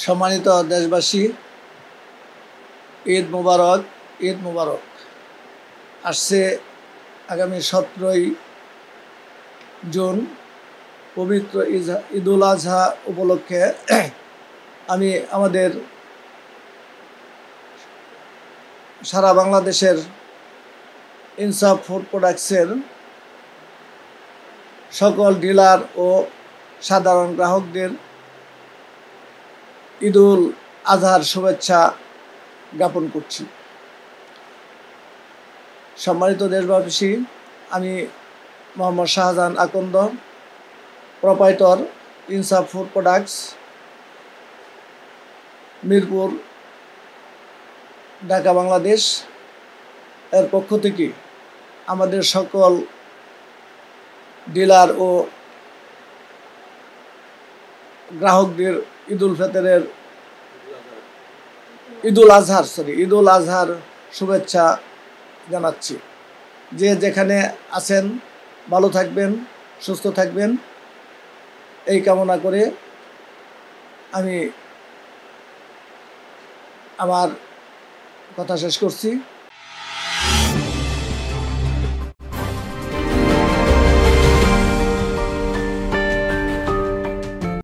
সম্মানিত দেশবাসী, ঈদ মুবারক। ঈদ মুবারক আসছে আগামী 17ই জুন, পবিত্র ঈদুল আজহা উপলক্ষে আমি আমাদের সারা বাংলাদেশের ইনসাফ ফুড প্রোডাক্টসের সকল ডিলার ও সাধারণ গ্রাহকদের ঈদুল আজহার শুভেচ্ছা জ্ঞাপন করছি। সম্মানিত দেশবাসী, আমি মোহাম্মদ শাহজাহান আকন্দ, প্রোপাইটর ইনসাফ ফুড প্রোডাক্টস, মিরপুর, ঢাকা, বাংলাদেশ এর পক্ষ থেকে আমাদের সকল ডিলার ও গ্রাহকদের ঈদুল আজহার শুভেচ্ছা জানাচ্ছি। যে যেখানে আছেন ভালো থাকবেন, সুস্থ থাকবেন, এই কামনা করে আমি আমার কথা শেষ করছি।